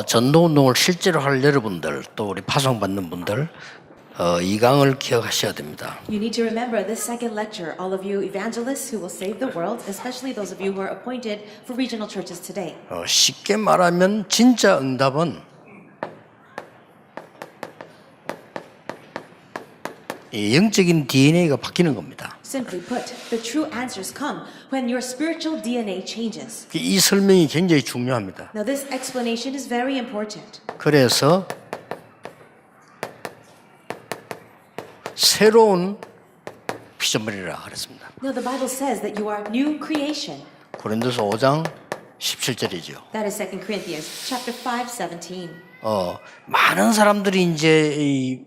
전도 운동을 실제로 할 여러분들, 또 우리 파송받는 분들, 이 강을 기억하셔야 됩니다. You need to remember this second lecture, all of you evangelists who will save the world, especially those of you who are appointed for regional churches today. 쉽게 말하면 진짜 응답은 이 영적인 DNA가 바뀌는 겁니다. Simply put, the true answers come when your spiritual DNA changes. 이 설명이 굉장히 중요합니다. Now this explanation is very important. 그래서 새로운 피조물이라 그랬습니다. Now the Bible says that you are new creation. 고린도서 5장 17절이죠. That is 2 Corinthians chapter 5:17. 많은 사람들이 이제 이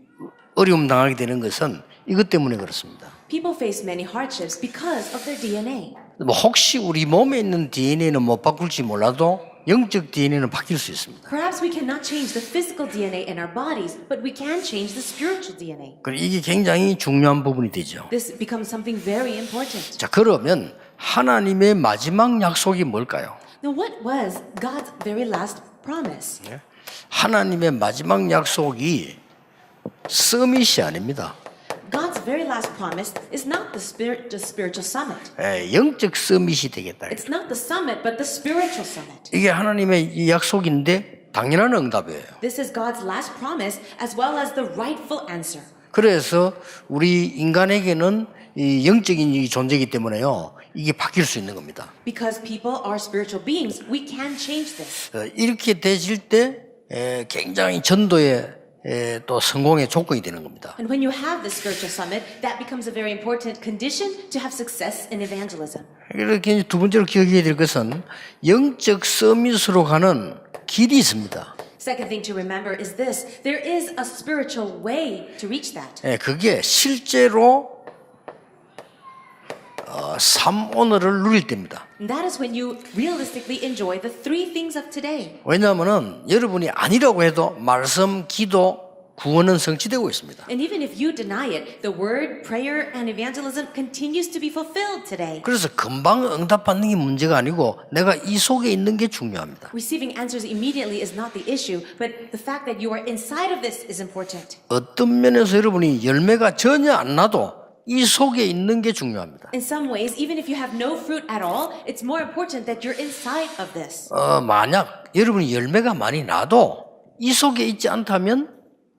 어려움 당하게 되는 것은 이것 때문에 그렇습니다. People face many hardships because of their DNA. 혹시 우리 몸에 있는 DNA는 못 바꿀지 몰라도 영적 DNA는 바뀔 수 있습니다. Perhaps we cannot change the physical DNA in our bodies, but we can change the spiritual DNA. 이게 굉장히 중요한 부분이 되죠. This becomes something very important. 자, 그러면 하나님의 마지막 약속이 뭘까요? Now what was God's very last promise? 하나님의 마지막 약속이 서밋이 아닙니다. God's very last promise is not the spiritual summit. 영적 서밋이 되겠다. It's not the summit, but the spiritual summit. 이게 하나님의 이 약속인데 당연한 응답이에요. This is God's last promise as well as the rightful answer. 그래서 우리 인간에게는 이 영적인 이 존재이기 때문에요. 이게 바뀔 수 있는 겁니다. Because people are spiritual beings, we can change this. 이렇게 되실 때 굉장히 전도에 또 성공의 조건이 되는 겁니다. And when you have the spiritual summit, that becomes a very important condition to have success in evangelism. 이렇게 두 번째로 기억해야 될 것은 영적 서밋으로 가는 길이 있습니다. Second thing to remember is this: there is a spiritual way to reach that. 그게 실제로 삶 오늘을 누릴 때입니다. And that is when you realistically enjoy the three things of today. 왜냐하면은 여러분이 아니라고 해도 말씀, 기도, 구원은 성취되고 있습니다. And even if you deny it, the word, prayer, and evangelism continues to be fulfilled today. 그래서 금방 응답받는 게 문제가 아니고 내가 이 속에 있는 게 중요합니다. Receiving answers immediately is not the issue, but the fact that you are inside of this is important. 어떤 면에서 여러분이 열매가 전혀 안 나도 이 속에 있는 게 중요합니다. In some ways, even if you have no fruit at all, it's more important that you're inside of this. 만약 여러분이 열매가 많이 나도 이 속에 있지 않다면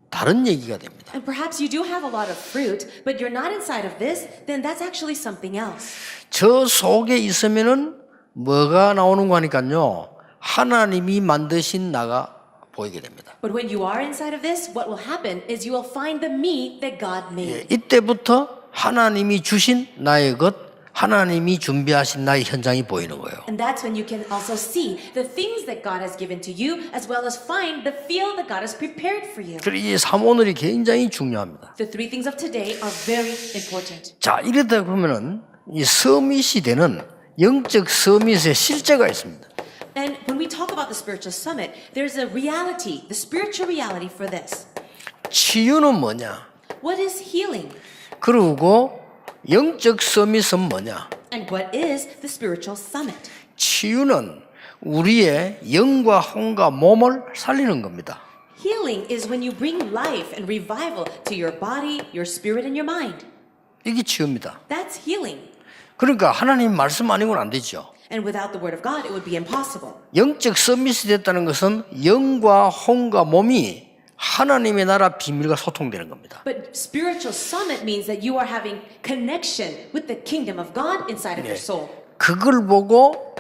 다른 얘기가 됩니다. And perhaps you do have a lot of fruit, but you're not inside of this, then that's actually something else. 저 속에 있으면은 뭐가 나오는 거 하니까요. 하나님이 만드신 나가 보이게 됩니다. But when you are inside of this, what will happen is you will find the me that God made. 이때부터 하나님이 주신 나의 것, 하나님이 준비하신 나의 현장이 보이는 거예요. And that's when you can also see the things that God has given to you, as well as find the field that God has prepared for you. 그래서 이 삼오늘이 굉장히 중요합니다. The three things of today are very important. 자, 이러다 보면은 이 서밋이 되는 영적 서밋의 실제가 있습니다. And when we talk about the spiritual summit, there's a reality, the spiritual reality for this. 치유는 뭐냐? What is healing? 그리고 영적 서밋은 뭐냐? And what is the spiritual summit? 치유는 우리의 영과 혼과 몸을 살리는 겁니다. Healing is when you bring life and revival to your body, your spirit, and your mind. 이게 치유입니다. That's healing. 그러니까 하나님 말씀 아니고는 안 되죠. And without the word of God, it would be impossible. 영적 서밋이 됐다는 것은 영과 혼과 몸이 하나님의 나라 비밀과 소통되는 겁니다. But spiritual summit means that you are having connection with the kingdom of God inside of your soul. 그걸 보고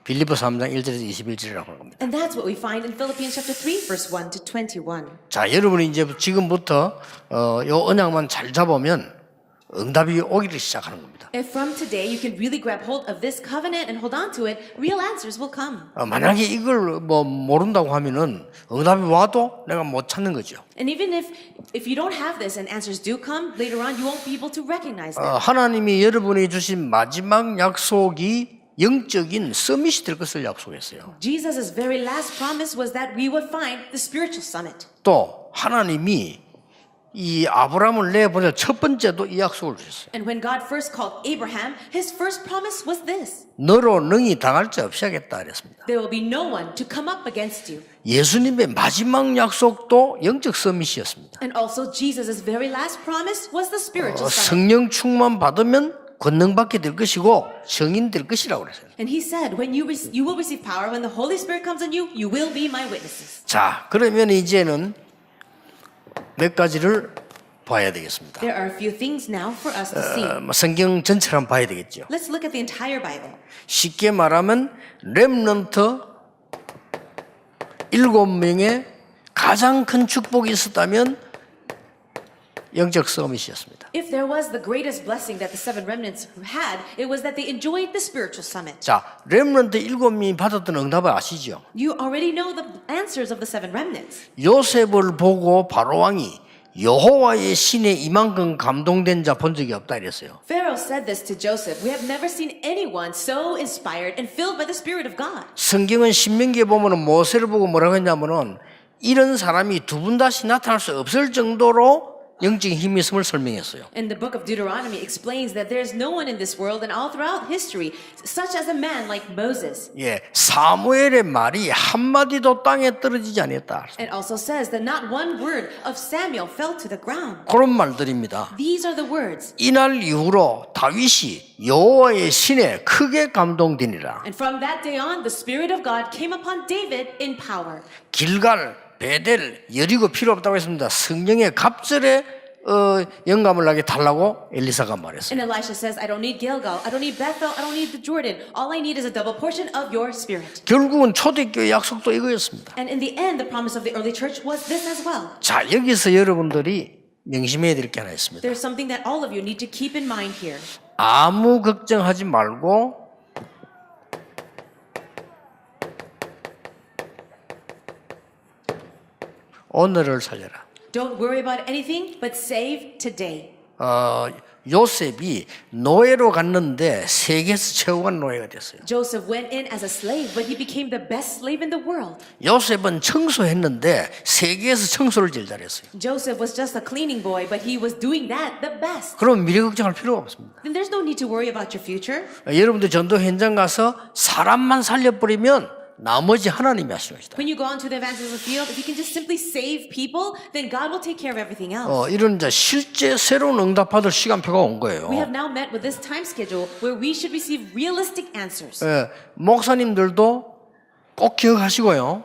빌립보 3장 1절에서 21절이라고 하는 겁니다. And that's what we find in Philippians chapter 3, verse 1 to 21. 자, 여러분이 이제 지금부터 요 언약만 잘 잡으면 응답이 오기를 시작하는 겁니다. If from today you can really grab hold of this covenant and hold on to it, real answers will come. 만약에 이걸 모른다고 하면은 응답이 와도 내가 못 찾는 거죠. And even if you don't have this and answers do come later on, you won't be able to recognize them. 하나님이 여러분이 주신 마지막 약속이 영적인 서밋이 될 것을 약속했어요. Jesus' very last promise was that we would find the spiritual summit. 또 하나님이 이 아브라함을 내보낼 첫 번째도 이 약속을 주셨어요. And when God first called Abraham, his first promise was this: 너로 능히 당할 자 없이 하겠다 그랬습니다. there will be no one to come up against you. 예수님의 마지막 약속도 영적 서밋이었습니다. And also Jesus' very last promise was the spiritual summit. 성령 충만 받으면 권능받게 될 것이고 증인 될 것이라고 그랬어요. And he said, when you will receive power, when the Holy Spirit comes on you, you will be my witnesses. 자, 그러면 이제는 몇 가지를 봐야 되겠습니다. There are a few things now for us to see. 성경 전체를 한번 봐야 되겠죠. Let's look at the entire Bible. 쉽게 말하면 렘넌트 7명의 가장 큰 축복이 있었다면 영적 서밋이었습니다. If there was the greatest blessing that the seven remnants had, it was that they enjoyed the spiritual summit. 자, 렘넌트 7명이 받았던 응답을 아시죠? You already know the answers of the seven remnants. 요셉을 보고 바로 왕이 여호와의 신에 이만큼 감동된 자 본 적이 없다 이랬어요. Pharaoh said this to Joseph: we have never seen anyone so inspired and filled by the Spirit of God. 성경은 신명기에 보면은 모세를 보고 뭐라고 했냐면은 이런 사람이 두 분 다시 나타날 수 없을 정도로 영적인 힘이 있음을 설명했어요. And the book of Deuteronomy explains that there's no one in this world and all throughout history such as a man like Moses. 예, 사무엘의 말이 한마디도 땅에 떨어지지 않았다. It also says that not one word of Samuel fell to the ground. 그런 말들입니다. These are the words. 이날 이후로 다윗이 여호와의 신에 크게 감동되니라. And from that day on, the Spirit of God came upon David in power. 길갈, 베델, 여리고 필요 없다고 했습니다. 성령의 갑절에 영감을 나게 달라고 엘리사가 말했어요. And Elisha says, I don't need Gilgal, I don't need Bethel, I don't need the Jordan. All I need is a double portion of your Spirit. 결국은 초대교회 약속도 이거였습니다. And in the end, the promise of the early church was this as well. 자, 여기서 여러분들이 명심해야 될 게 하나 있습니다. There's something that all of you need to keep in mind here. 아무 걱정하지 말고 오늘을 살려라. Don't worry about anything, but save today. 요셉이 노예로 갔는데 세계에서 최고한 노예가 됐어요. Joseph went in as a slave, but he became the best slave in the world. 요셉은 청소했는데 세계에서 청소를 제일 잘했어요. Joseph was just a cleaning boy, but he was doing that the best. 그럼 미래 걱정할 필요가 없습니다. Then there's no need to worry about your future. 여러분들 전도 현장 가서 사람만 살려버리면 나머지 하나님이 하시는 것이다. When you go onto the evangelism field, if you can just simply save people, then God will take care of everything else. 이런 이제 실제 새로운 응답받을 시간표가 온 거예요. We have now met with this time schedule where we should receive realistic answers. 목사님들도 꼭 기억하시고요.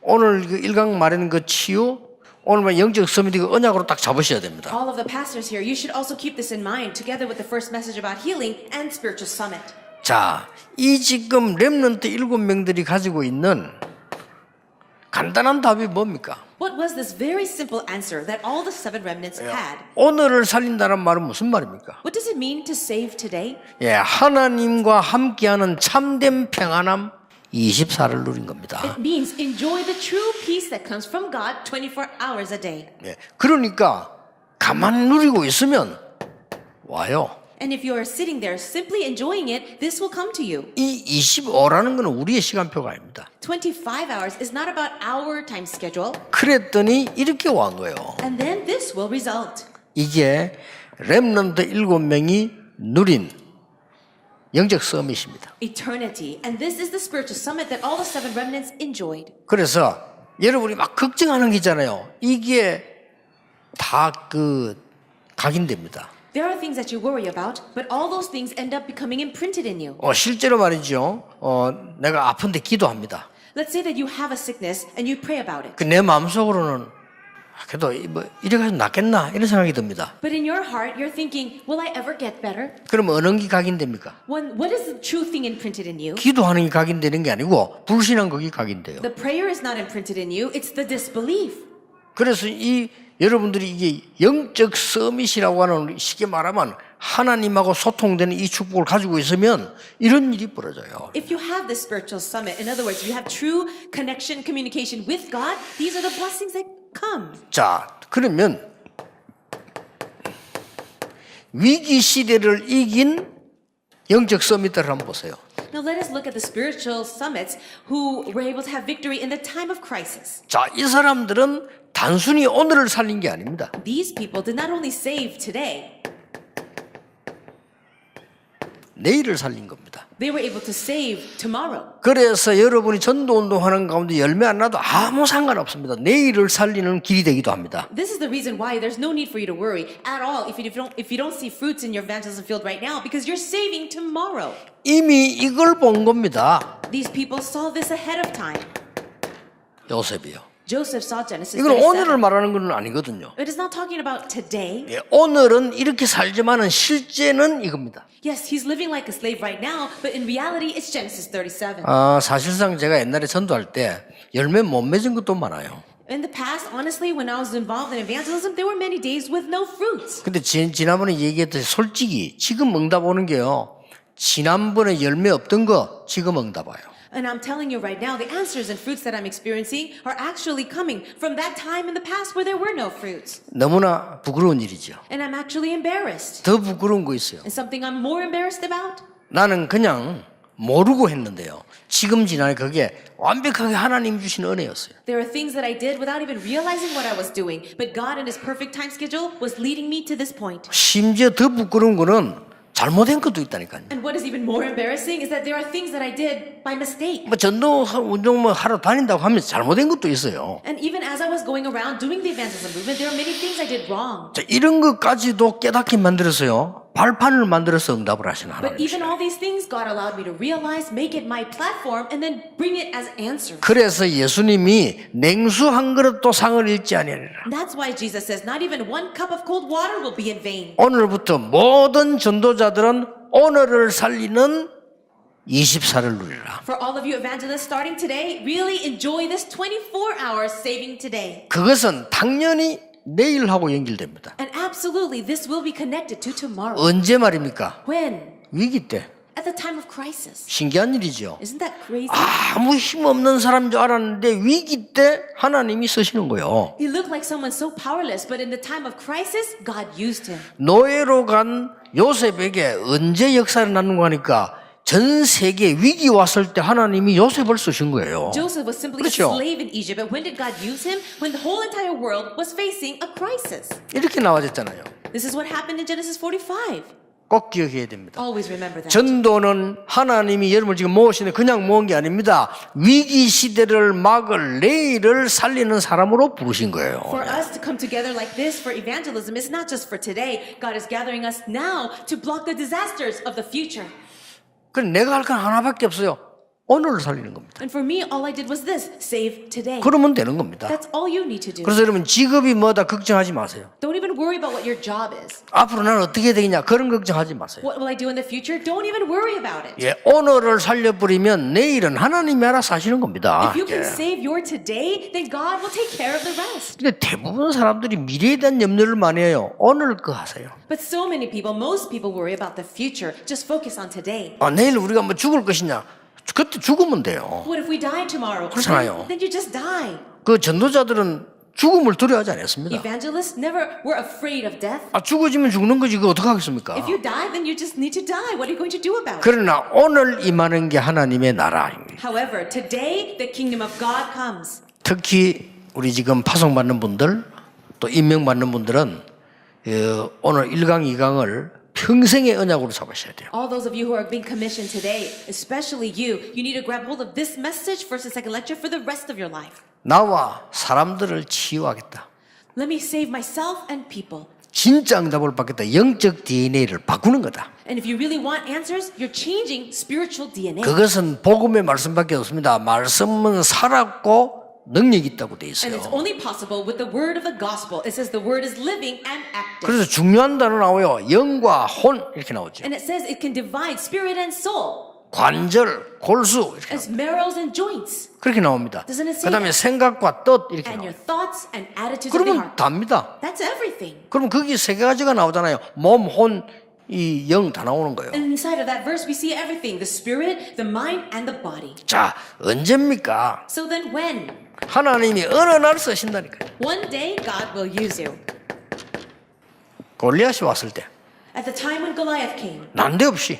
오늘 그 1강 말하는 그 치유, 오늘 영적 서밋 이거 언약으로 딱 잡으셔야 됩니다. All of the pastors here, you should also keep this in mind together with the first message about healing and spiritual summit. 자, 이 지금 렘넌트 7명들이 가지고 있는 간단한 답이 뭡니까? What was this very simple answer that all the seven remnants had? 오늘을 살린다는 말은 무슨 말입니까? What does it mean to save today? 예, 하나님과 함께하는 참된 평안함 24를 누린 겁니다. It means enjoy the true peace that comes from God 24 hours a day. 예, 그러니까 가만 누리고 있으면 와요. And if you are sitting there simply enjoying it, this will come to you. 이 25라는 것은 우리의 시간표가 아닙니다. 25 hours is not about our time schedule. 그랬더니 이렇게 온 거예요. And then this will result. 이게 렘넌트 7명이 누린 영적 서밋입니다. Eternity. And this is the spiritual summit that all the seven remnants enjoyed. 그래서 여러분이 막 걱정하는 게 있잖아요. 이게 다 각인됩니다. There are things that you worry about, but all those things end up becoming imprinted in you. 실제로 말이죠. 내가 아픈데 기도합니다. Let's say that you have a sickness and you pray about it. 내 마음속으로는 그래도 뭐 이래 가지고 낫겠나 이런 생각이 듭니다. But in your heart, you're thinking, will I ever get better? 그럼 어느 게 각인됩니까? What is the true thing imprinted in you? 기도하는 게 각인되는 게 아니고 불신한 거기 각인돼요. The prayer is not imprinted in you, it's the disbelief. 그래서 여러분들이 이게 영적 서밋이라고 하는 쉽게 말하면 하나님하고 소통되는 이 축복을 가지고 있으면 이런 일이 벌어져요. If you have this spiritual summit, in other words, you have true connection, communication with God, these are the blessings that come. 자, 그러면 위기 시대를 이긴 영적 서밋들을 한번 보세요. Now let us look at the spiritual summits who were able to have victory in the time of crisis. 자, 이 사람들은 단순히 오늘을 살린 게 아닙니다. These people did not only save today, 내일을 살린 겁니다. they were able to save tomorrow. 그래서 여러분이 전도 운동하는 가운데 열매 안 나도 아무 상관없습니다. 내일을 살리는 길이 되기도 합니다. This is the reason why there's no need for you to worry at all if you don't see fruits in your evangelism field right now, because you're saving tomorrow. 이미 이걸 본 겁니다. These people saw this ahead of time. 요셉이요. Joseph saw Genesis 이건 오늘을 37. 말하는 건 아니거든요. It is not talking about today. 예, 오늘은 이렇게 살지만은 실제는 이겁니다. Yes, he's living like a slave right now, but in reality, it's Genesis 37. 사실상 제가 옛날에 전도할 때 열매 못 맺은 것도 많아요. In the past, honestly, when I was involved in evangelism, there were many days with no fruits. 근데 지난번에 얘기했듯이 솔직히 지금 응답 오는 게요. 지난번에 열매 없던 거 지금 응답 와요. And I'm telling you right now, the answers and fruits that I'm experiencing are actually coming from that time in the past where there were no fruits. 너무나 부끄러운 일이죠. And I'm actually embarrassed. 더 부끄러운 거 있어요. And something I'm more embarrassed about? 나는 그냥 모르고 했는데요. 지금 지나니 그게 완벽하게 하나님 주신 은혜였어요. There are things that I did without even realizing what I was doing. But God in His perfect time schedule was leading me to this point. 심지어 더 부끄러운 거는 잘못된 것도 있다니까요. And what is even more embarrassing is that there are things that I did by mistake. 뭐 전도 운동 뭐 하러 다닌다고 하면서 잘못된 것도 있어요. And even as I was going around doing the evangelism movement, there are many things I did wrong. 자, 이런 것까지도 깨닫게 만들어서요. 발판을 만들어서 응답을 하시는 But 하나님. even all these things, God allowed me to realize, make it my platform, and then bring it as answers. 그래서 예수님이 냉수 한 그릇도 상을 잃지 아니하리라. That's why Jesus says, not even one cup of cold water will be in vain. 오늘부터 모든 전도자들은 오늘을 살리는 24를 누리라. For all of you evangelists starting today, really enjoy this 24 hours saving today. 그것은 당연히 내일하고 연결됩니다. And absolutely, this will be connected to tomorrow. 언제 말입니까? When? 위기 때. At the time of crisis. 신기한 일이죠. Isn't that crazy? 아무 힘 없는 사람인 줄 알았는데 위기 때 하나님이 쓰시는 거예요. He looked like someone so powerless, but in the time of crisis, God used him. 노예로 간 요셉에게 언제 역사를 나누고 하니까 전 세계 위기 왔을 때 하나님이 요셉을 쓰신 거예요. Joseph was simply 그렇죠. a slave in Egypt, but when did God use him? When the whole entire world was facing a crisis. 이렇게 나와졌잖아요. This is what happened in Genesis 45. 꼭 기억해야 됩니다. Always remember that. 전도는 하나님이 여러분을 지금 모으시는데 그냥 모은 게 아닙니다. 위기 시대를 막을 내일을 살리는 사람으로 부르신 거예요. For us to come together like this for evangelism is not just for today. God is gathering us now to block the disasters of the future. 그럼 내가 할 건 하나밖에 없어요. 오늘을 살리는 겁니다. And for me, all I did was this, save today. 그러면 되는 겁니다. That's all you need to do. 그래서 여러분 직업이 뭐다 걱정하지 마세요. Don't even worry about what your job is. 앞으로 나는 어떻게 되겠냐 그런 걱정하지 마세요. What will I do in the future? Don't even worry about it. 예, 오늘을 살려버리면 내일은 하나님이 알아서 하시는 겁니다. If you can 예. save your today, then God will take care of the rest. 근데 대부분 사람들이 미래에 대한 염려를 많이 해요. 오늘 거 하세요. But so many people, most people worry about the future. Just focus on today. 내일 우리가 뭐 죽을 것이냐? 그때 죽으면 돼요. What if we die tomorrow? 그렇잖아요. Then you just die. 그 전도자들은 죽음을 두려워하지 않았습니다. Evangelists never were afraid of death. 죽어지면 죽는 거지 그거 어떻게 하겠습니까? If you die, then you just need to die. What are you going to do about it? 그러나 오늘 임하는 게 하나님의 나라입니다. However, today the kingdom of God comes. 특히 우리 지금 파송받는 분들 또 임명받는 분들은 오늘 1강 2강을 평생의 언약으로 잡으셔야 돼요. All those of you who are being commissioned today, especially you need to grab hold of this message, first and second lecture, for the rest of your life. 나와 사람들을 치유하겠다. Let me save myself and people. 진짜 응답을 받겠다. 영적 DNA를 바꾸는 거다. And if you really want answers, you're changing spiritual DNA. 그것은 복음의 말씀밖에 없습니다. 말씀은 살았고 능력이 있다고 돼 And it's 있어요. only possible with the word of the gospel. It says the word is living and active. 그래서 중요한 단어 나와요. 영과 혼 이렇게 나오죠. And it says it can divide spirit and soul, 관절, 골수 이렇게 as marrows and joints, 그렇게 나옵니다. Doesn't it say 그다음에 생각과 뜻 이렇게 and your 나와요. thoughts and attitudes of the 그러면 heart. 답니다. That's everything. 그럼 거기 세 가지가 나오잖아요. 몸, 혼, 이 영 다 나오는 거예요. And inside of that verse, we see everything: the spirit, the mind, and the body. 자, 언제입니까? So then, when? 하나님이 어느 날 쓰신다니까요. One day, God will use you. 골리앗이 왔을 때 At the time when Goliath came, 난데없이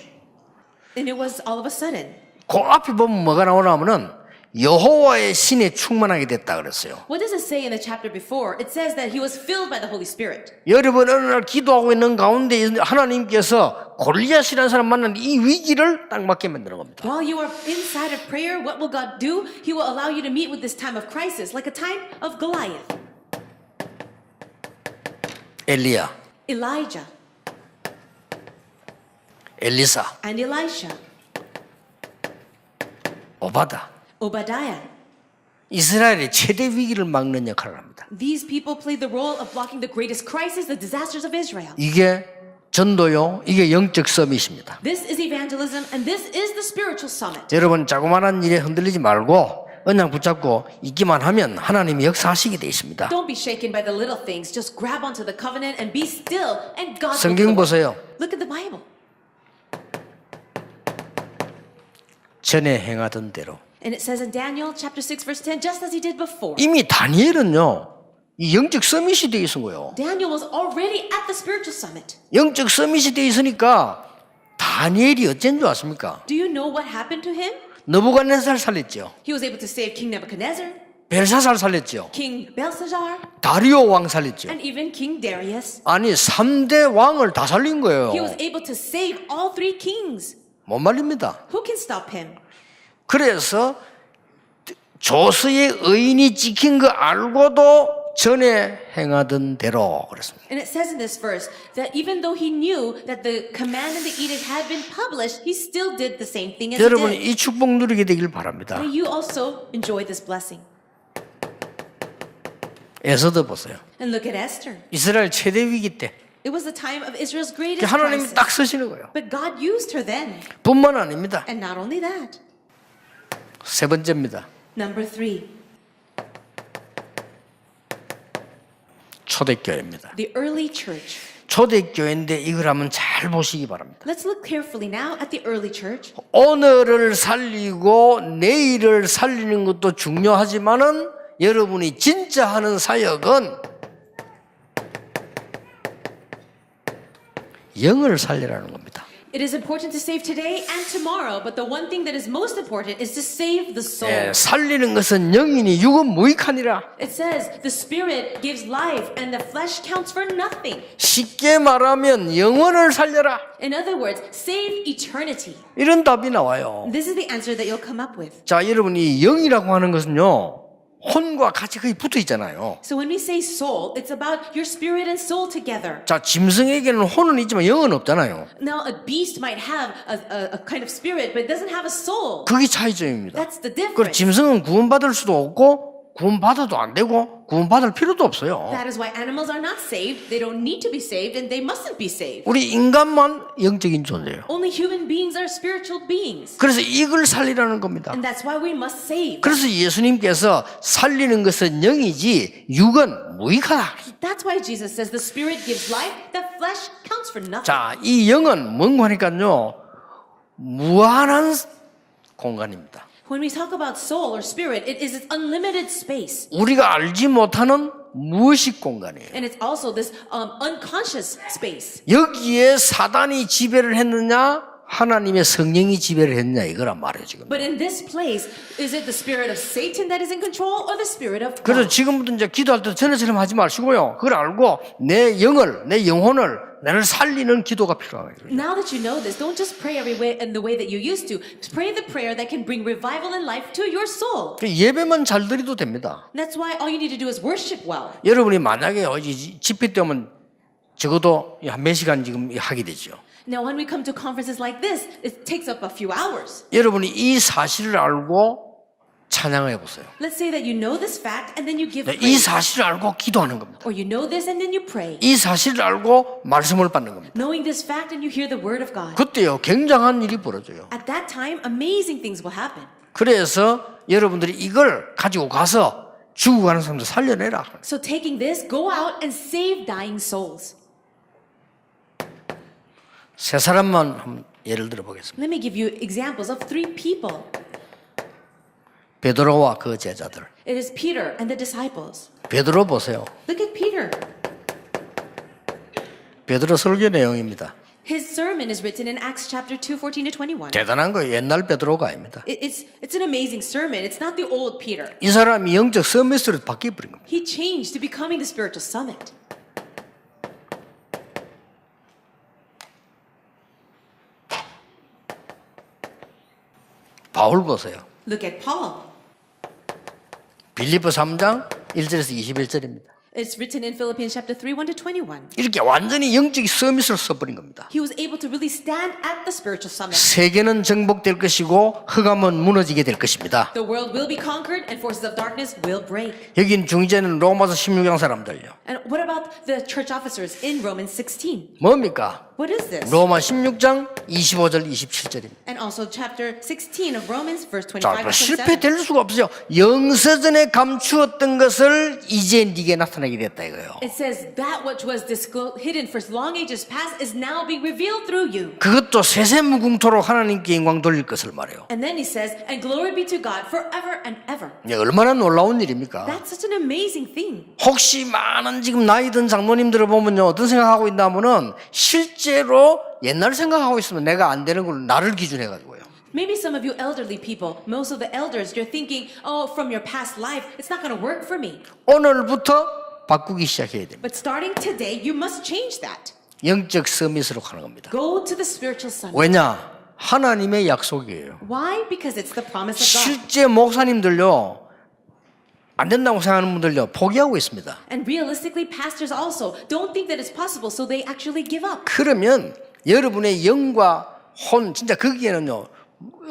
and it was all of a sudden, 그 앞에 보면 뭐가 나오냐면은 여호와의 신에 충만하게 됐다 그랬어요. What does it say in the chapter before? It says that he was filled by the Holy Spirit. 여러분 어느 날 기도하고 있는 가운데 하나님께서 골리앗이라는 사람 만난 이 위기를 딱 맞게 만드는 겁니다. While you are inside of prayer, what will God do? He will allow you to meet with this time of crisis, like a time of Goliath, 엘리야, Elijah, 엘리사, and Elisha, 오바다. Obadiah. 이스라엘의 최대 위기를 막는 역할을 합니다. These people played the role of blocking the greatest crisis, the disasters of Israel. 이게 전도요, 이게 영적 서밋입니다. This is evangelism, and this is the spiritual summit. 여러분 자그마한 일에 흔들리지 말고 언약 붙잡고 있기만 하면 하나님이 역사하시게 돼 있습니다. Don't be shaken by the little things. Just grab onto the covenant and be still, and God will 성경 do the work. 보세요. Look at the Bible. 전에 행하던 대로. And it says in Daniel chapter 6 verse 10, just as he did before. 이미 다니엘은요, 이 영적 서밋이 돼 있은 거예요. Daniel was already at the spiritual summit. 영적 서밋이 돼 있으니까 다니엘이 어쩐 줄 아십니까? Do you know what happened to him? 느부갓네살 살렸죠. He was able to save King Nebuchadnezzar, 벨사살 살렸죠. King Belshazzar, 다리오 왕 살렸죠. and even King Darius. 아니 3대 왕을 다 살린 거예요. He was able to save all three kings. 못 말립니다. Who can stop him? 그래서 조서의 의인이 지킨 거 알고도 전에 행하던 대로 그랬습니다. And it says in this verse that even though he knew that the command and the edict had been published, he still did the same thing as he 여러분 did. 이 축복 누리게 되길 바랍니다. May you also enjoy this blessing. 에서도 보세요. And look at Esther. 이스라엘 최대 위기 때 It was the time of Israel's greatest 하나님이 crisis. 딱 쓰시는 거예요. But God used her then. 뿐만 아닙니다. And not only that. 세 번째입니다. Number 3, 초대교회입니다. the early church. 초대교회인데 이걸 한번 잘 보시기 바랍니다. Let's look carefully now at the early church. 오늘을 살리고 내일을 살리는 것도 중요하지만은 여러분이 진짜 하는 사역은 영을 살리라는 겁니다. It is important to save today and tomorrow, but the one thing that is most important is to save the soul. 살리는 것은 영이니 육은 무익하니라. It says the spirit gives life and the flesh counts for nothing. 쉽게 말하면 영혼을 살려라. In other words, save eternity. 이런 답이 나와요. This is the answer that you'll come up with. 자, 여러분이 영이라고 하는 것은요, 혼과 같이 거의 붙어 있잖아요. So when we say soul, it's about your spirit and soul together. 자, 짐승에게는 혼은 있지만 영은 없잖아요. Now, a beast might have a kind of spirit, but it doesn't have a soul. 그게 차이점입니다. That's the 그리고 difference. 짐승은 구원받을 수도 없고 구원받아도 안 되고 구원받을 필요도 없어요. That is why animals are not saved. They don't need to be saved, and they mustn't be saved. 우리 인간만 영적인 존재예요. Only human beings are spiritual beings. 그래서 이걸 살리라는 겁니다. And that's why we must save. 그래서 예수님께서 살리는 것은 영이지 육은 무익하다. That's why Jesus says the spirit gives life, the flesh counts for nothing. 자, 이 영은 뭔가 하니까요, 무한한 공간입니다. When we talk about soul or spirit, it is unlimited space. 우리가 알지 못하는 무의식 공간이에요. And it's also this unconscious space. 여기에 사단이 지배를 했느냐, 하나님의 성령이 지배를 했느냐, 이거란 말이에요, 지금. But in this place, is it the spirit of Satan that is in control or the spirit of 그래서 God? 지금부터 이제 기도할 때 전에처럼 하지 마시고요. 그걸 알고 내 영을, 내 영혼을, 나를 살리는 기도가 필요한 거예요. Now that you know this, don't just pray every way in the way that you used to. Pray the prayer that can bring revival and life to your soul. 예배만 잘 드려도 됩니다. That's why all you need to do is worship well. 여러분이 만약에 집회 때 오면 적어도 한 몇 시간 지금 하게 되죠. Now, when we come to conferences like this, it takes up a few hours. 여러분이 이 사실을 알고 찬양해 보세요. Let's say that you know this fact and then you give 이 praise. 사실을 알고 기도하는 겁니다. Or you know this and then you pray. 이 사실을 알고 말씀을 받는 겁니다. Knowing this fact and you hear the word of God. 그때요, 굉장한 일이 벌어져요. At that time, amazing things will happen. 그래서 여러분들이 이걸 가지고 가서 죽어가는 사람들 살려내라. So taking this, go out and save dying souls. 세 사람만 한번 예를 들어 보겠습니다. Let me give you examples of 3 people. 베드로와 그 제자들. It is Peter and the disciples. 베드로 보세요. Look at Peter. 베드로 설교 내용입니다. His sermon is written in Acts chapter 2, 14 to 21. 대단한 거예요. 옛날 베드로가 아닙니다. It's an amazing sermon. It's not the old Peter. 이 사람이 영적 서밋으로 바뀌어버린 겁니다. He changed to becoming the spiritual summit. 바울 보세요. Look at Paul. 빌립보 3장 1절에서 21절입니다. It's written in Philippians chapter 3, 1 to 21. 이렇게 완전히 영적 서밋을 써버린 겁니다. He was able to really stand at the spiritual summit. 세계는 정복될 것이고 흑암은 무너지게 될 것입니다. The world will be conquered and forces of darkness will break. 여긴 중재는 로마서 16장 사람들요. And what about the church officers in Romans 16? 뭡니까? What is this? 로마 16장 25절 27절입니다. And also chapter 16 of Romans, verse 자, 25 to 27. 실패될 수가 없어요. 영세전에 감추었던 것을 이제 네게 나타나게 됐다 이거예요. It says that which was hidden for long ages past is now being revealed through you. 그것도 세세무궁토록 하나님께 영광 돌릴 것을 말해요. And then he says, and glory be to God forever and ever. 얼마나 놀라운 일입니까? That's such an amazing thing. 혹시 많은 지금 나이 든 장로님들을 보면요 어떤 생각하고 있나 하면은 실제로 옛날 생각하고 있으면 내가 안 되는 걸 나를 기준해 가지고요. Maybe some of you elderly people, most of the elders, you're thinking, oh, from your past life, it's not going to work for me. 오늘부터 바꾸기 시작해야 됩니다. But starting today, you must change that. 영적 서밋으로 가는 겁니다. Go to the spiritual summit. 왜냐? 하나님의 약속이에요. Why? Because it's the promise of God. 실제 목사님들요 안 된다고 생각하는 분들요 포기하고 있습니다. And realistically, pastors also don't think that it's possible, so they actually give up. 그러면 여러분의 영과 혼 진짜 거기에는요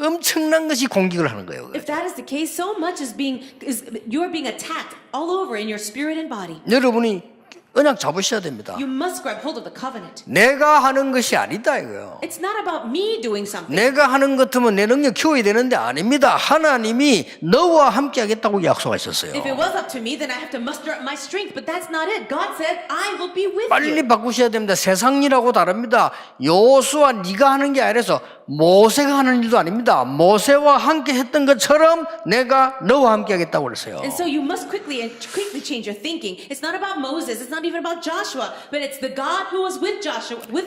엄청난 것이 공격을 하는 거예요. If that is the case, so much you're being attacked all over in your spirit and body. 여러분이 언약 잡으셔야 됩니다. You must grab hold of the covenant. 내가 하는 것이 아니다 이거예요. It's not about me doing something. 내가 하는 것 같으면 내 능력 키워야 되는데 아닙니다. 하나님이 너와 함께 하겠다고 약속하셨어요. If it was up to me, then I have to muster up my strength. But that's not it. God said, I will be with 빨리 you. 바꾸셔야 됩니다. 세상 일하고 다릅니다. 여호수아 네가 하는 게 아니라서 모세가 하는 일도 아닙니다. 모세와 함께 했던 것처럼 내가 너와 함께 하겠다고 그랬어요. And so you must quickly change your thinking. It's not about Moses. It's not even about Joshua. But it's the God who was with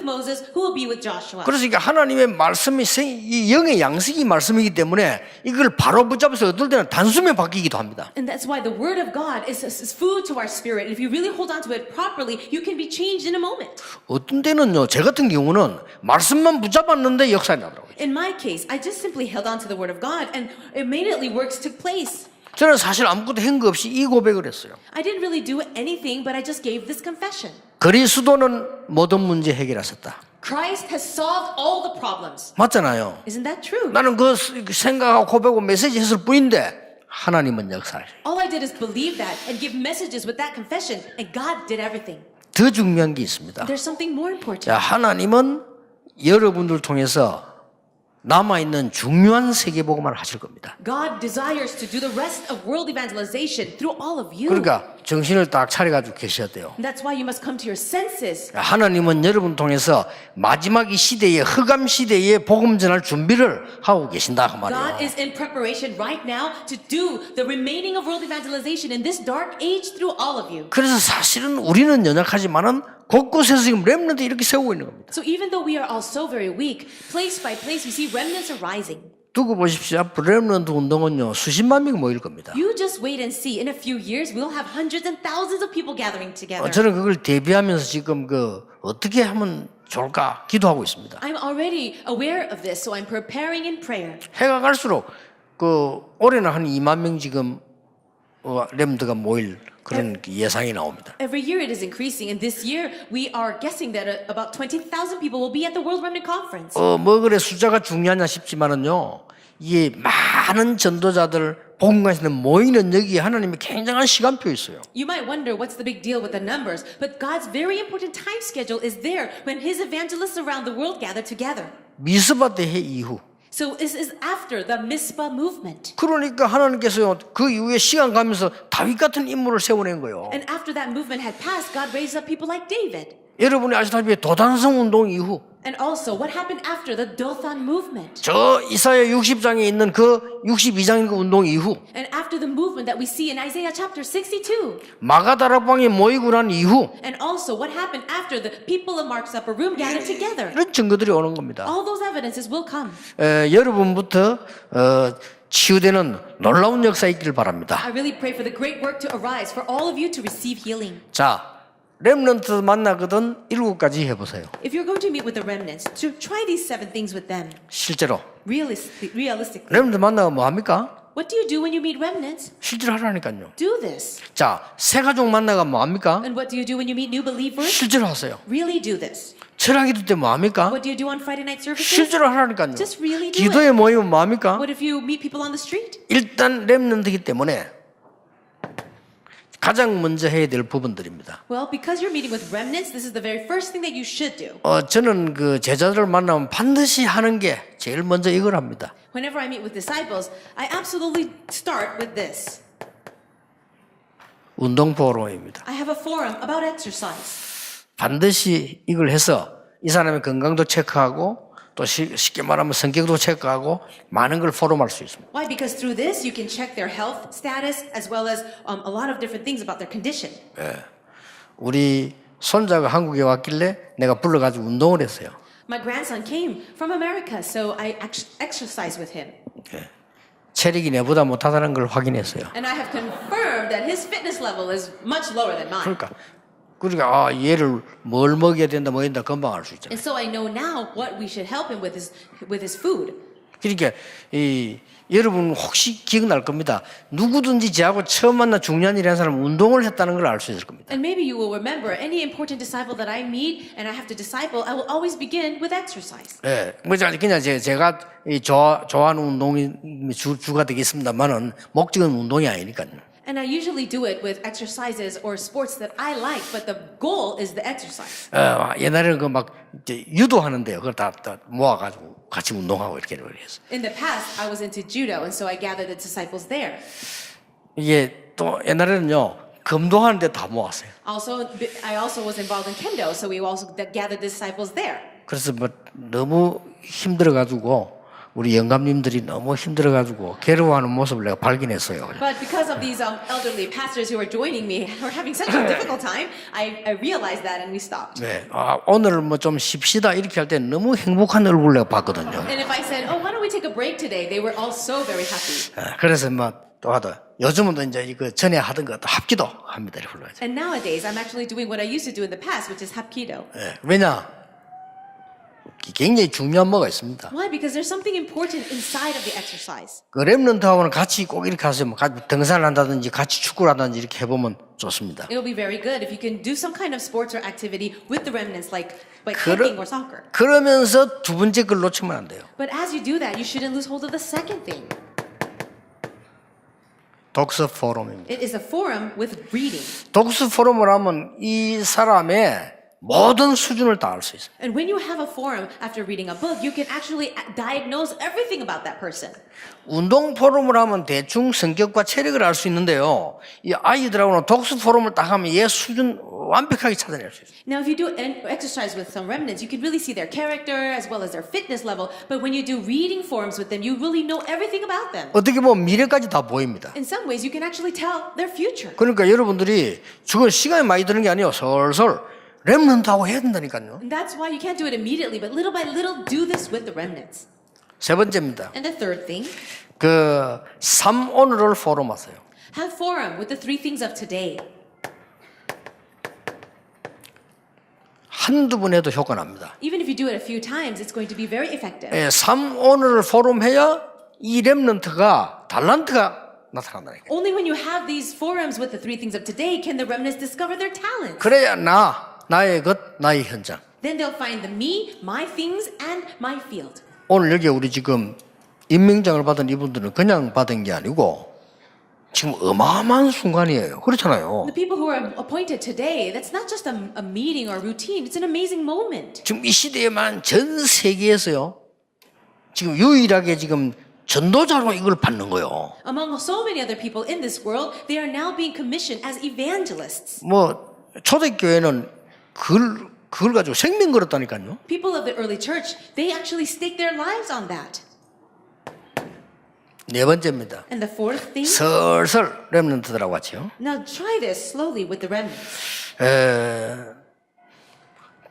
Moses, who will be with Joshua. 그래서 이게 하나님의 말씀이 이 영의 양식이 말씀이기 때문에 이걸 바로 붙잡아서 어떨 때는 단숨에 바뀌기도 합니다. And that's why the word of God is food to our spirit. And if you really hold on to it properly, you can be changed in a moment. 어떤 때는요, 제 같은 경우는 말씀만 붙잡았는데 역사가 나더라고요. In my case, I just simply held on to the word of God and immediately works took place. 저는 사실 아무것도 한 거 없이 이 고백을 했어요. I didn't really do anything, but I just gave this confession. 그리스도는 모든 문제 해결하셨다. Christ has solved all the problems. 맞잖아요. Isn't that true? 나는 그 생각하고 고백하고 메시지 했을 뿐인데 하나님은 역사하셔요. All I did is believe that and give messages with that confession, and God did everything. 더 중요한 게 있습니다. There's something more important. 자, 하나님은 여러분들 통해서 남아있는 중요한 세계복음을 하실 겁니다. God desires to do the rest of world evangelization through all of you. 그러니까 정신을 딱 차려가지고 계셔야 돼요. And that's why you must come to your senses. 하나님은 여러분 통해서 마지막 이 시대에 흑암 시대에 복음 전할 준비를 하고 계신다 그 God 말이에요. is in preparation right now to do the remaining of world evangelization in this dark age through all of you. 그래서 사실은 우리는 연약하지만은 곳곳에서 지금 렘넌트 이렇게 세우고 있는 겁니다. So even though we are all so very weak, place by place we see remnants are rising. 두고 보십시오. 앞으로 렘넌트 운동은요 수십만 명이 모일 겁니다. You just wait and see. In a few years, we'll have hundreds and thousands of people gathering together. 저는 그걸 대비하면서 지금 어떻게 하면 좋을까 기도하고 있습니다. I'm already aware of this, so I'm preparing in prayer. 해가 갈수록 올해는 한 2만 명 지금 렘넌트가 모일 그런 예상이 나옵니다. Every year it is increasing, and this year we are guessing that about 20,000 people will be at the World Remnant Conference. 그래 숫자가 중요하냐 싶지만은요. 이게 많은 전도자들 복음관에서 모이는 여기에 하나님의 굉장한 시간표 있어요. You might wonder what's the big deal with the numbers, but God's very important time schedule is there when His evangelists around the world gather together. 미스바 대회 이후. So this is after the Mizpah movement. 그러니까 하나님께서요 그 이후에 시간 가면서 다윗 같은 인물을 세워낸 거예요. And after that movement had passed, God raised up people like David. 여러분이 아시다시피 도단성 운동 이후 And also, what happened after the Dothan movement? 저 이사야 60장에 있는 그 62장의 그 운동 이후 And after after the movement that we see in Isaiah chapter 62. 마가다락방에 모이고 난 이후 And also what happened after the people of Mark's upper room gathered together. 이런 증거들이 오는 겁니다. All those evidences will come. 여러분부터 치유되는 놀라운 역사 있기를 바랍니다. I really pray for the great work to arise for all of you to receive healing. 자, 렘넌트 만나거든 7가지 해보세요. If you're going to meet with the remnants, to try these 7 things with them. 실제로 Realistically. 렘넌트 만나면 뭐 합니까? What do you do when you meet remnants? 실제로 하라니까요. Do this. 자, 새 가족 만나면 뭐 합니까? And what do you do when you meet new believers? 실제로 하세요. Really do this. 철학기도 때 뭐 합니까? What do you do on Friday night services? 실제로 하라니까요. Just really do 기도에 모이면 뭐 합니까? What if you meet people on the street? 일단 렘넌트이기 때문에 가장 먼저 해야 될 부분들입니다. Well, because you're meeting with remnants, this is the very first thing that you should do. 저는 그 제자들을 만나면 반드시 하는 게 제일 먼저 이걸 합니다. Whenever I meet with disciples, I absolutely start with this. 운동 포럼입니다. I have a forum about exercise. 반드시 이걸 해서 이 사람의 건강도 체크하고 또 쉽게 말하면 성격도 체크하고 많은 걸 포럼할 수 있습니다. Why? Because through this, you can check their health status as well as a lot of different things about their condition. 우리 손자가 한국에 왔길래 내가 불러가지고 운동을 했어요. My grandson came from America, so I exercised with him. 체력이 내보다 못하다는 걸 확인했어요. And I have confirmed that his fitness level is much lower than mine. 그러니까 얘를 뭘 먹여야 된다 뭐 된다 금방 알 수 있잖아요. And so I know now what we should help him with his food. 그러니까 여러분 혹시 기억날 겁니다. 누구든지 저하고 처음 만나 중년이라는 사람은 운동을 했다는 걸 알 수 있을 겁니다. And maybe you will remember any important disciple that I meet and I have to disciple, I will always begin with exercise. 그냥 제가 좋아하는 운동이 주가 되겠습니다만은 목적은 운동이 아니니까요. And I usually do it with exercises or sports that I like, but the goal is the exercise. 옛날에는 그 막 유도하는데요. 그걸 다 모아가지고 같이 운동하고 이렇게 해서. In the past, I was into judo, and so I gathered the disciples there. 이게 또 옛날에는요 금도하는데 다 모았어요. I also was involved in kendo, so we also gathered the disciples there. 그래서 뭐 너무 힘들어가지고 우리 영감님들이 너무 힘들어가지고 괴로워하는 모습을 내가 발견했어요. But because of these elderly pastors who are joining me, who are having such a difficult time, I realized that and we stopped. 오늘 뭐 좀 쉽시다 이렇게 할 때 너무 행복한 얼굴 내가 봤거든요. And if I said, "Oh, why don't we take a break today?" they were all so very happy. 그래서 뭐 또 하다 요즘은 또 이제 이거 전에 하던 거 또 합기도 합니다. 이렇게 불러야죠. And nowadays, I'm actually doing what I used to do in the past, which is hapkido. 왜냐? 굉장히 중요한 뭐가 있습니다. Why? Because there's something important inside of the exercise. 그 렘넌트하고는 같이 꼭 이렇게 하세요. 뭐 등산을 한다든지 같이 축구를 한다든지 이렇게 해보면 좋습니다. It'll be very good if you can do some kind of sports or activity with the remnants, like hiking or soccer. 그러면서 두 번째 걸 놓치면 안 돼요. But as you do that, you shouldn't lose hold of the second thing. 독서 포럼입니다. It is a forum with reading. 독서 포럼을 하면 이 사람의 모든 수준을 다 알 수 있어요. And when you have a forum after reading a book, you can actually diagnose everything about that person. 운동 포럼을 하면 대충 성격과 체력을 알 수 있는데요. 이 아이들하고는 독서 포럼을 딱 하면 얘 수준 완벽하게 찾아낼 수 있어요. Now, if you do exercise with some remnants, you can really see their character as well as their fitness level. But when you do reading forums with them, you really know everything about them. 어떻게 보면 미래까지 다 보입니다. In some ways, you can actually tell their future. 그러니까 여러분들이 저건 시간이 많이 드는 게 아니에요. 설설 렘넌트하고 해야 된다니까요. And that's why you can't do it immediately, but little by little, do this with the remnants. 세 번째입니다. And the third thing, 그 3오늘을 포럼하세요. have forum with the 3 things of today. 한두 번 해도 효과 납니다. Even if you do it a few times, it's going to be very effective. 3오늘을 포럼해야 이 렘넌트가 달란트가 나타난다니까. Only when you have these forums with the 3 things of today can the remnants discover their talents. 그래야 나의 것, 나의 현장. Then they'll find the me, my things, and my field. 오늘 여기 우리 지금 임명장을 받은 이분들은 그냥 받은 게 아니고 지금 어마어마한 순간이에요. 그렇잖아요. The people who are appointed today, that's not just a meeting or routine, it's an amazing moment. 지금 이 시대에만 전 세계에서요. 지금 유일하게 지금 전도자로 이걸 받는 거예요. Among so many other people in this world, they are now being commissioned as evangelists. 뭐 초대교회는 그걸 가지고 생명 걸었다니까요. People of the early church, they actually stake their lives on that. 네 번째입니다. And the fourth thing, 슬슬 렘넌트들하고 같이요. now try this slowly with the remnants.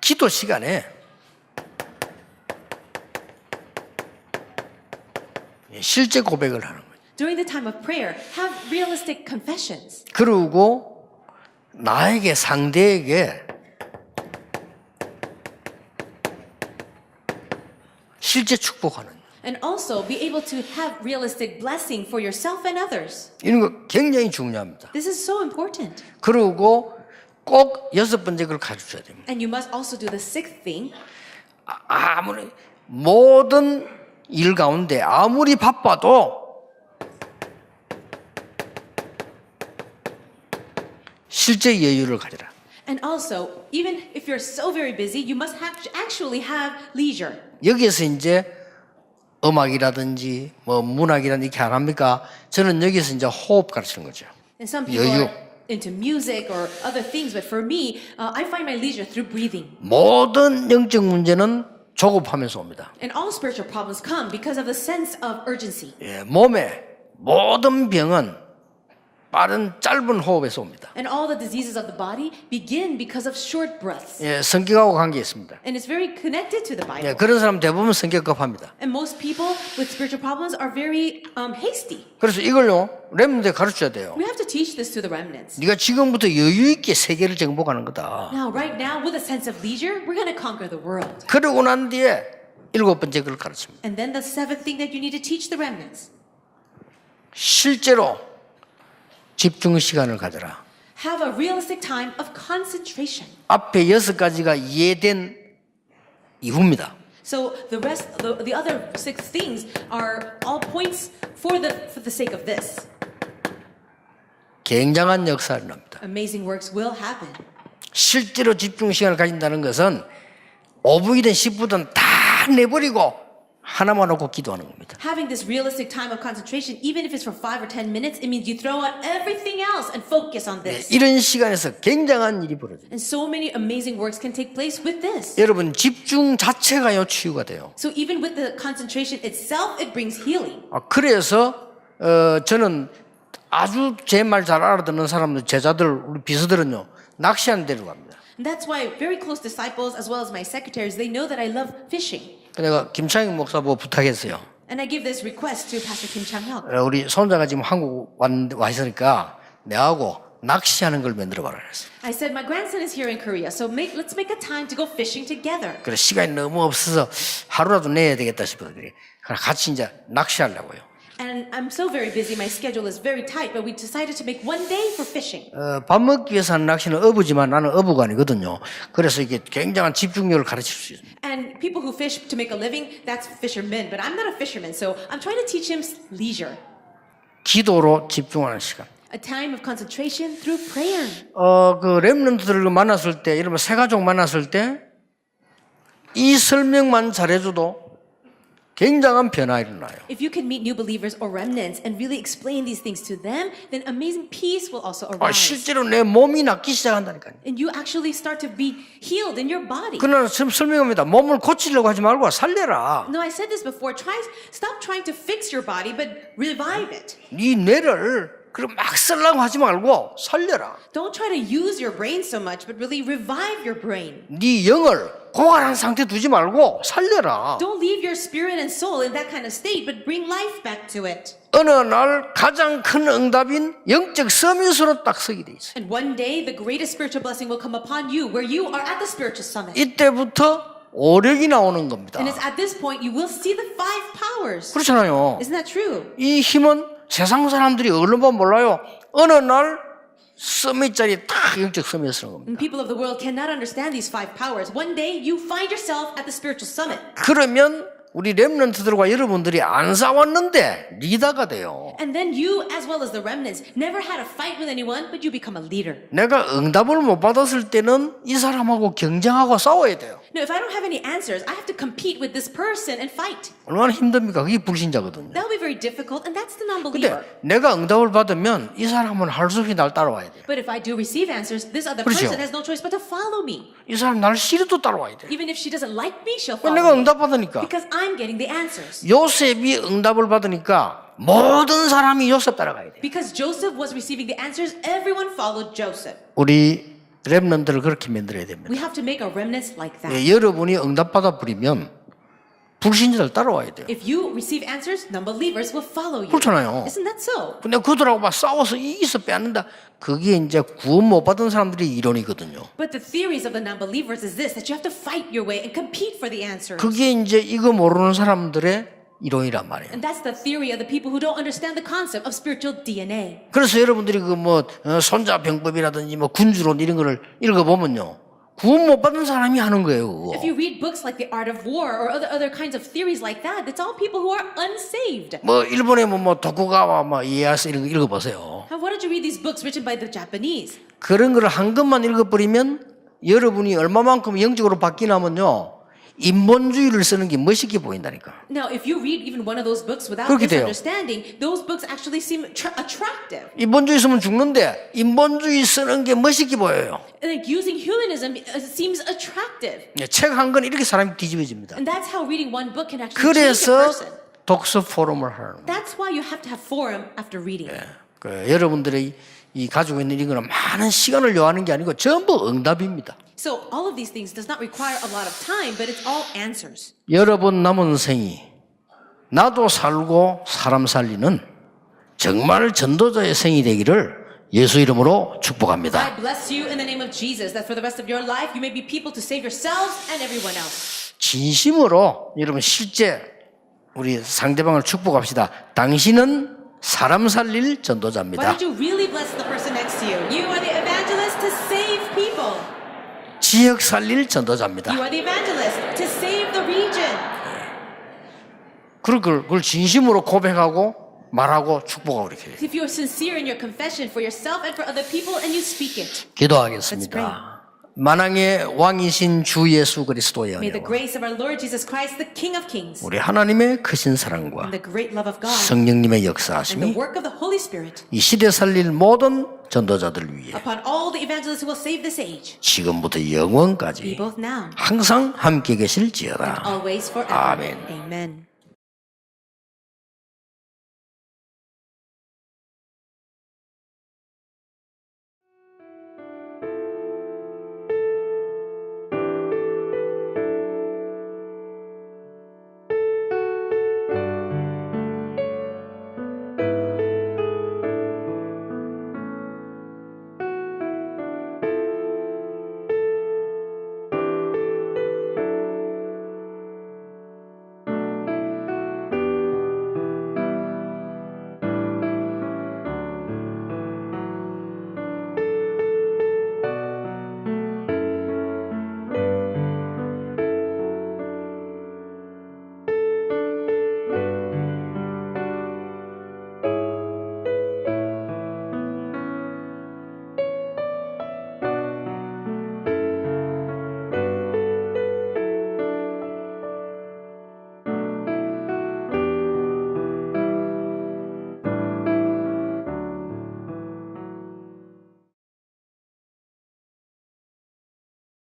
기도 시간에 실제 고백을 하는 거예요. During the time of prayer, have realistic confessions. 그리고 나에게 상대에게 실제 축복하는 And also be able to have realistic blessing for yourself and others. 이런 거 굉장히 중요합니다. This is so important. 그리고 꼭 여섯 번째 걸 가르쳐야 됩니다. And you must also do the sixth thing. 아무리 모든 일 가운데 아무리 바빠도 실제 여유를 가져라. And also, even if you're so very busy, you must actually have leisure. 여기에서 이제 음악이라든지 뭐 문학이라든지 이렇게 안 합니까? 저는 여기서 이제 호흡 가르치는 거죠. And some people 여유. are into music or other things, but for me, I find my leisure through breathing. 모든 영적 문제는 조급하면서 옵니다. And all spiritual problems come because of the sense of urgency. 예, 몸의 모든 병은 빠른 짧은 호흡에서 옵니다. And all the diseases of the body begin because of short breaths. 예, 성격하고 관계 있습니다. And it's very connected to the Bible. 예, 그런 사람 대부분 성격 급합니다. And most people with spiritual problems are very hasty. 그래서 이걸요 렘넌트에 가르쳐야 돼요. We have to teach this to the remnants. 네가 지금부터 여유 있게 세계를 정복하는 거다. Now, right now, with a sense of leisure, we're going to conquer the world. 그러고 난 뒤에 일곱 번째 걸 가르칩니다. And then the seventh thing that you need to teach the remnants. 실제로 집중 시간을 가져라. Have a realistic time of concentration. 앞에 여섯 가지가 이해된 이후입니다. So the rest, the other six things are all points for the sake of this. 굉장한 역사를 납니다. Amazing works will happen. 실제로 집중 시간을 가진다는 것은 5분이든 10분이든 다 내버리고 하나만 놓고 기도하는 겁니다. Having this realistic time of concentration, even if it's for 5 or 10 minutes, it means you throw out everything else and focus on this. 이런 시간에서 굉장한 일이 벌어져요. And so many amazing works can take place with this. 여러분 집중 자체가요 치유가 돼요. So even with the concentration itself, it brings healing. 그래서 저는 아주 제 말 잘 알아듣는 사람들, 제자들, 우리 비서들은요 낚시하는 데로 갑니다. And that's why very close disciples, as well as my secretaries, they know that I love fishing. 내가 김창익 목사 보고 부탁했어요. And I give this request to Pastor Kim Chang-hyuk. 우리 손자가 지금 한국 와 있으니까 내하고 낚시하는 걸 만들어 봐라 그랬어요. I said, my grandson is here in Korea, so let's make a time to go fishing together. 그래 시간이 너무 없어서 하루라도 내야 되겠다 싶어서 그래. 같이 이제 낚시하려고요. And I'm so very busy, my schedule is very tight, but we decided to make one day for fishing. 밥 먹기 위해서 하는 낚시는 어부지만 나는 어부가 아니거든요. 그래서 이게 굉장한 집중력을 가르칠 수 있습니다. And people who fish to make a living, that's fishermen, but I'm not a fisherman, so I'm trying to teach him leisure. 기도로 집중하는 시간. A time of concentration through prayer. 그 렘넌트들을 만났을 때, 여러분 새 가족 만났을 때 이 설명만 잘해줘도 굉장한 변화가 일어나요. If you can meet new believers or remnants and really explain these things to them, then amazing peace will also arise. 실제로 내 몸이 낫기 시작한다니까요. And you actually start to be healed in your body. 그러나 지금 설명합니다. 몸을 고치려고 하지 말고 살려라. No, I said this before. Stop trying to fix your body, but revive it. 네 뇌를 그럼 막 쓰려고 하지 말고 살려라. Don't try to use your brain so much, but really revive your brain. 네 영을 고갈한 상태 두지 말고 살려라. Don't leave your spirit and soul in that kind of state, but bring life back to it. 어느 날 가장 큰 응답인 영적 서밋으로 딱 서게 돼 있어요. And one day, the greatest spiritual blessing will come upon you, where you are at the spiritual summit. 이때부터 오력이 나오는 겁니다. And it's at this point you will see the 5 powers. 그렇잖아요. Isn't that true? 이 힘은 세상 사람들이 얼른 보면 몰라요. 어느 날 서밋자리 딱 영적 서밋을 쓰는 겁니다. And people of the world cannot understand these 5 powers. One day you find yourself at the spiritual summit. 그러면 우리 렘넌트들과 여러분들이 안 싸웠는데 리더가 돼요. And then you, as well as the remnants, never had a fight with anyone, but you become a leader. 내가 응답을 못 받았을 때는 이 사람하고 경쟁하고 싸워야 돼요. Now, if I don't have any answers, I have to compete with this person and fight. 얼마나 힘듭니까? 그게 불신자거든요. That will be very difficult, and that's the 근데 non-believer. 내가 응답을 받으면 이 사람은 할 수 없이 날 따라와야 돼요. But if I do receive answers, this other 그렇죠. person has no choice but to follow me. 이 사람 날 싫어도 따라와야 돼요. Even if she doesn't like me, she'll 왜 follow 내가 me. 응답 받으니까. Because I'm getting the answers. 요셉이 응답을 받으니까 모든 사람이 요셉 따라가야 돼. Because Joseph was receiving the answers, everyone followed Joseph. 우리 렘넌트를 그렇게 만들어야 됩니다. We have to make our remnants like that. 예, 여러분이 응답받아 버리면 불신자들 따라와야 돼요. If you receive answers, non-believers will follow you. 그렇잖아요. Isn't that so? 근데 그들하고 막 싸워서 이기서 빼앗는다. 그게 이제 구원 못 받은 사람들의 이론이거든요. But the theories of the non-believers is this, that you have to fight your way and compete for the answers. 그게 이제 이거 모르는 사람들의 이론이란 말이에요. And that's the theory of the people who don't understand the concept of spiritual DNA. 그래서 여러분들이 그 뭐 손자병법이라든지 뭐 군주론 이런 거를 읽어보면요. 구원 못 받은 사람이 하는 거예요. 그거. If you read books like The Art of War or other kinds of theories like that, it's all people who are unsaved. 뭐 일본에 뭐 도쿠가와 뭐 이에야스 이런 거 읽어보세요. How, why don't you read these books written by the Japanese? 그런 거를 한 것만 읽어버리면 여러분이 얼마만큼 영적으로 바뀌냐면요. 인본주의를 쓰는 게 멋있게 보인다니까. Now, if you read even one of those books without 그렇게 this 돼요. understanding, those books actually seem attractive. 인본주의 쓰면 죽는데 인본주의 쓰는 게 멋있게 보여요. And like using humanism seems attractive. 책 한 권 이렇게 사람이 뒤집어집니다. And that's how reading one book can actually change a 그래서 person. 독서 포럼을 하는 거예요. That's why you have to have forum after reading. 그 여러분들이 이 가지고 있는 이거는 많은 시간을 요하는 게 아니고 전부 응답입니다. So all of these things does not require a lot of time, but it's all answers. 여러분 남은 생이 나도 살고 사람 살리는 정말 전도자의 생이 되기를 예수 이름으로 축복합니다. I bless you in the name of Jesus, that for the rest of your life you may be people to save yourselves and everyone else. 진심으로 여러분 실제 우리 상대방을 축복합시다. 당신은 사람 살릴 Why 전도자입니다. don't you really bless the person next to you? You are the evangelist to save people. 지역 살릴 전도자입니다. You are the evangelist to save the region. 그걸 진심으로 고백하고 말하고 축복하고 이렇게 해요. If you are sincere in your confession for yourself and for other people and you speak it, 기도하겠습니다. 만왕의 왕이신 주 예수 그리스도의 may the 은혜와 grace of our Lord Jesus Christ, the King of Kings, 우리 하나님의 크신 사랑과 and the great love of God, 성령님의 and the 역사하심이 work of the Holy Spirit 이 시대 살릴 모든 전도자들 위해 upon all the evangelists who will save this age, 지금부터 be 영원까지 both now 항상 함께 and 계실지어다. always forever. 아멘. Amen.